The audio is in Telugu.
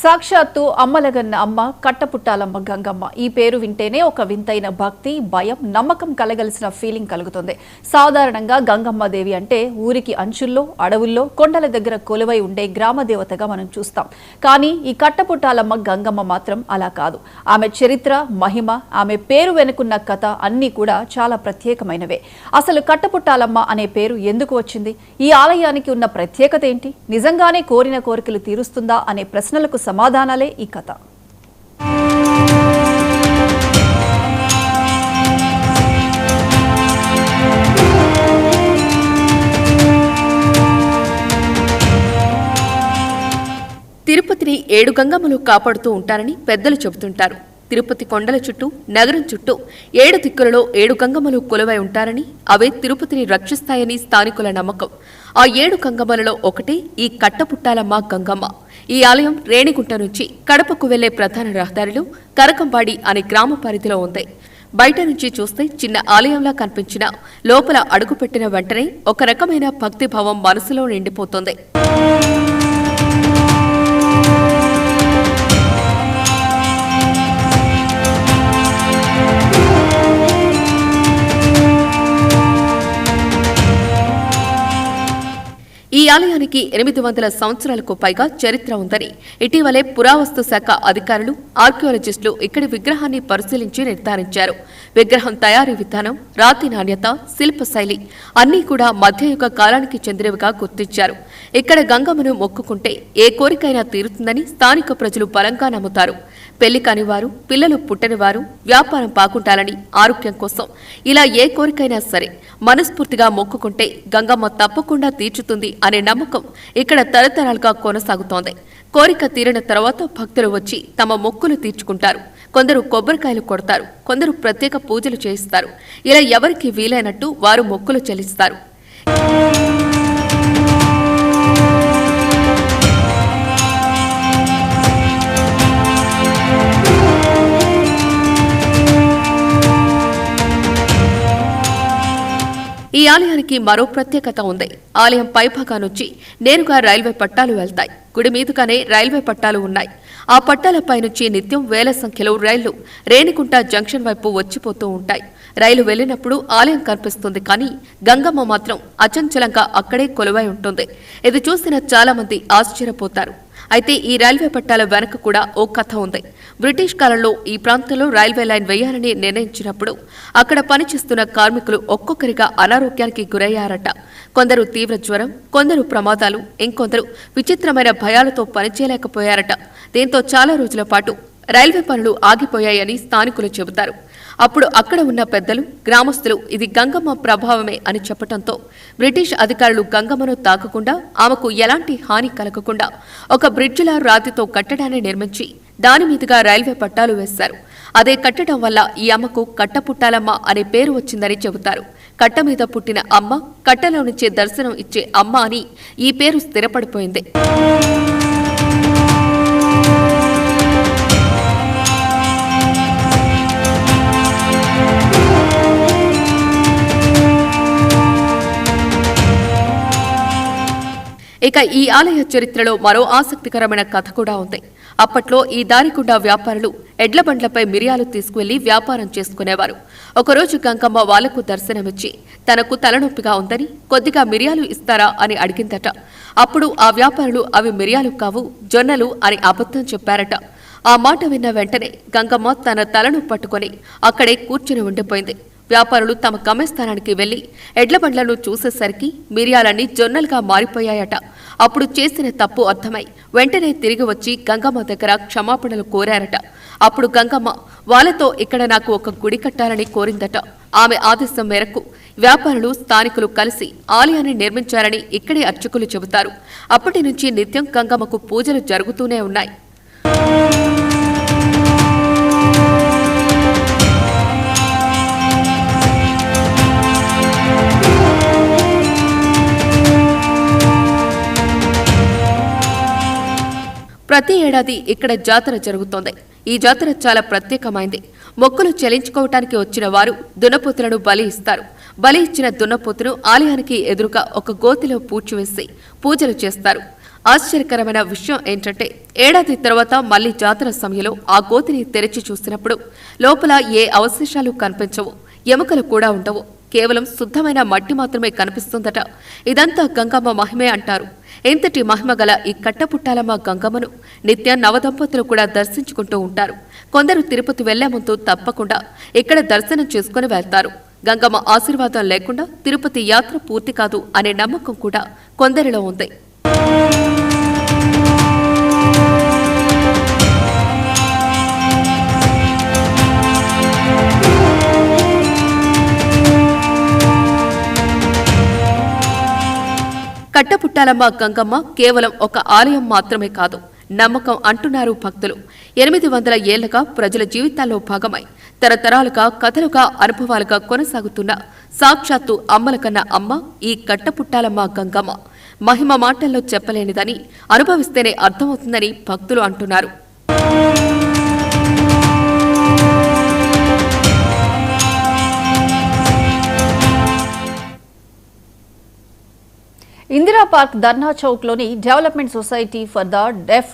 సాక్షాత్తు అమ్మలగన్న అమ్మ కట్టపుట్టాలమ్మ గంగమ్మ ఈ పేరు వింటేనే ఒక వింతైన భక్తి భయం నమ్మకం కలగలిసిన ఫీలింగ్ కలుగుతుంది. సాధారణంగా గంగమ్మ దేవి అంటే ఊరికి అంచుల్లో అడవుల్లో కొండల దగ్గర కొలువై ఉండే గ్రామ దేవతగా మనం చూస్తాం. కానీ ఈ కట్టపుట్టాలమ్మ గంగమ్మ మాత్రం అలా కాదు. ఆమె చరిత్ర మహిమ ఆమె పేరు వెనుకున్న కథ అన్నీ కూడా చాలా ప్రత్యేకమైనవే. అసలు కట్టపుట్టాలమ్మ అనే పేరు ఎందుకు వచ్చింది? ఈ ఆలయానికి ఉన్న ప్రత్యేకత ఏంటి? నిజంగానే కోరిన కోరికలు తీరుస్తుందా అనే ప్రశ్నలకు సమాధానాలే ఈ కథ. తిరుపతిని 7 గంగమ్మలు కాపాడుతూ ఉంటారని పెద్దలు చెబుతుంటారు. తిరుపతి కొండల చుట్టూ నగరం చుట్టూ 7 దిక్కులలో 7 గంగమ్మలు కొలువై ఉంటారని, అవే తిరుపతిని రక్షిస్తాయని స్థానికుల నమ్మకం. ఆ 7 గంగమ్మలలో ఒకటే ఈ కట్టపుట్టాలమ్మ గంగమ్మ. ఈ ఆలయం రేణిగుంట నుంచి కడపకు వెళ్లే ప్రధాన రహదారిలో కరకంబాడి అనే గ్రామ పరిధిలో ఉంది. బయట నుంచి చూస్తే చిన్న ఆలయంలా కనిపించిన లోపల అడుగుపెట్టిన వెంటనే ఒక రకమైన భక్తిభావం మనసులో నిండిపోతుంది. ఈ ఆలయానికి 800 సంవత్సరాలకు పైగా చరిత్ర ఉందని ఇటీవలే పురావస్తు శాఖ అధికారులు ఆర్కియాలజిస్టులు ఇక్కడి విగ్రహాన్ని పరిశీలించి నిర్ధారించారు. విగ్రహం తయారీ విధానం, రాతి నాణ్యత, శిల్పశైలి అన్నీ కూడా మధ్యయుగ కాలానికి చెందినవిగా గుర్తించారు. ఇక్కడ గంగమ్మను మొక్కుకుంటే ఏ కోరికైనా తీరుతుందని స్థానిక ప్రజలు బలంగా నమ్ముతారు. పెళ్లి కానివారు, పిల్లలు పుట్టనివారు, వ్యాపారం బాగుండాలని, ఆరోగ్యం కోసం ఇలా ఏ కోరికైనా సరే మనస్ఫూర్తిగా మొక్కుకుంటే గంగమ్మ తప్పకుండా తీర్చుతుంది అనే నమ్మకం ఇక్కడ తరతరాలుగా కొనసాగుతోంది. కోరిక తీరిన తర్వాత భక్తులు వచ్చి తమ మొక్కులు తీర్చుకుంటారు. కొందరు కొబ్బరికాయలు కొడతారు, కొందరు ప్రత్యేక పూజలు చేయిస్తారు. ఇలా ఎవరికి వీలైనట్టు వారు మొక్కులు చెల్లిస్తారు. ఈ ఆలయానికి మరో ప్రత్యేకత ఉంది. ఆలయం పైభాగా నుంచి నేరుగా రైల్వే పట్టాలు వెళ్తాయి. గుడి మీదుగానే రైల్వే పట్టాలు ఉన్నాయి. ఆ పట్టాలపై నుంచి నిత్యం వేల సంఖ్యలో రైళ్లు రేణిగుంట జంక్షన్ వైపు వచ్చిపోతూ ఉంటాయి. రైలు వెళ్లినప్పుడు ఆలయం కనిపిస్తుంది, కానీ గంగమ్మ మాత్రం అచంచలంగా అక్కడే కొలువై ఉంటుంది. ఇది చూసిన చాలా మంది ఆశ్చర్యపోతారు. అయితే ఈ రైల్వే పట్టాల వెనక కూడా ఓ కథ ఉంది. బ్రిటిష్ కాలంలో ఈ ప్రాంతంలో రైల్వే లైన్ వేయాలని నిర్ణయించినప్పుడు అక్కడ పనిచేస్తున్న కార్మికులు ఒక్కొక్కరిగా అనారోగ్యానికి గురయ్యారట. కొందరు తీవ్ర జ్వరం, కొందరు ప్రమాదాలు, ఇంకొందరు విచిత్రమైన భయాలతో పనిచేయలేకపోయారట. దీంతో చాలా రోజుల పాటు రైల్వే పనులు ఆగిపోయాయని స్థానికులు చెబుతారు. అప్పుడు అక్కడ ఉన్న పెద్దలు, గ్రామస్తులు ఇది గంగమ్మ ప్రభావమే అని చెప్పడంతో బ్రిటిష్ అధికారులు గంగమ్మను తాకకుండా, ఆమెకు ఎలాంటి హాని కలగకుండా ఒక బ్రిడ్జిలా రాతితో కట్టడాన్ని నిర్మించి దాని మీదుగా రైల్వే పట్టాలు వేశారు. అదే కట్టడం వల్ల ఈ అమ్మకు కట్టపుట్టాలమ్మ అనే పేరు వచ్చిందని చెబుతారు. కట్ట మీద పుట్టిన అమ్మ, కట్టలో నుంచే దర్శనం ఇచ్చే అమ్మ అని ఈ పేరు స్థిరపడిపోయింది. ఇక ఈ ఆలయ చరిత్రలో మరో ఆసక్తికరమైన కథ కూడా ఉంది. అప్పట్లో ఈ దారిగుండా వ్యాపారులు ఎడ్ల బండ్లపై మిరియాలు తీసుకువెళ్లి వ్యాపారం చేసుకునేవారు. ఒకరోజు గంగమ్మ వాళ్లకు దర్శనమిచ్చి తనకు తలనొప్పిగా ఉందని కొద్దిగా మిరియాలు ఇస్తారా అని అడిగిందట. అప్పుడు ఆ వ్యాపారులు అవి మిరియాలు కావు, జొన్నలు అని అబద్ధం చెప్పారట. ఆ మాట విన్న వెంటనే గంగమ్మ తన తలను పట్టుకుని అక్కడే కూర్చుని ఉండిపోయింది. వ్యాపారులు తమ గమ్యస్థానానికి వెళ్లి ఎడ్లబండ్లను చూసేసరికి మిరియాలన్నీ జొన్నలుగా మారిపోయాయట. అప్పుడు చేసిన తప్పు అర్థమై వెంటనే తిరిగి వచ్చి గంగమ్మ దగ్గర క్షమాపణలు కోరారట. అప్పుడు గంగమ్మ వాళ్ళతో ఇక్కడ నాకు ఒక గుడి కట్టాలని కోరిందట. ఆమె ఆదేశం మేరకు వ్యాపారులు, స్థానికులు కలిసి ఆలయాన్ని నిర్మించారని ఇక్కడే అర్చకులు చెబుతారు. అప్పటి నుంచి నిత్యం గంగమ్మకు పూజలు జరుగుతూనే ఉన్నాయి. ప్రతి ఏడాది ఇక్కడ జాతర జరుగుతోంది. ఈ జాతర చాలా ప్రత్యేకమైంది. మొక్కులు చెల్లించుకోవటానికి వచ్చిన వారు దున్నపోతులను బలి ఇస్తారు. బలి ఇచ్చిన దున్నపోతును ఆలయానికి ఎదురుగా ఒక గోతిలో పూడ్చివేసి పూజలు చేస్తారు. ఆశ్చర్యకరమైన విషయం ఏంటంటే ఏడాది తర్వాత మళ్లీ జాతర సమయంలో ఆ గోతిని తెరిచి చూసినప్పుడు లోపల ఏ అవశేషాలు కనిపించవు, ఎముకలు కూడా ఉండవు. కేవలం శుద్ధమైన మట్టి మాత్రమే కనిపిస్తుందట. ఇదంతా గంగమ్మ మహిమే అంటారు. ఇంతటి మహిమగల ఈ కట్టపుట్టాలమ్మ గంగమ్మను నిత్యం నవదంపతులు కూడా దర్శించుకుంటూ ఉంటారు. కొందరు తిరుపతి వెళ్లే ముందు తప్పకుండా ఇక్కడ దర్శనం చేసుకుని వెళ్తారు. గంగమ్మ ఆశీర్వాదం లేకుండా తిరుపతి యాత్ర పూర్తి కాదు అనే నమ్మకం కూడా కొందరిలో ఉంది. కట్టపుట్టాలమ్మ గంగమ్మ కేవలం ఒక ఆలయం మాత్రమే కాదు, నమ్మకం అంటున్నారు భక్తులు. 800 ఏళ్లుగా ప్రజల జీవితాల్లో భాగమై తరతరాలుగా కథలుగా అనుభవాలుగా కొనసాగుతున్న సాక్షాత్తు అమ్మల కన్నా అమ్మ ఈ కట్టపుట్టాలమ్మ గంగమ్మ. మహిమ మాటల్లో చెప్పలేనిదని, అనుభవిస్తేనే అర్థమవుతుందని భక్తులు అంటున్నారు. ఇందిరా పార్క్ ధర్నా చౌక్ లోని development society for the deaf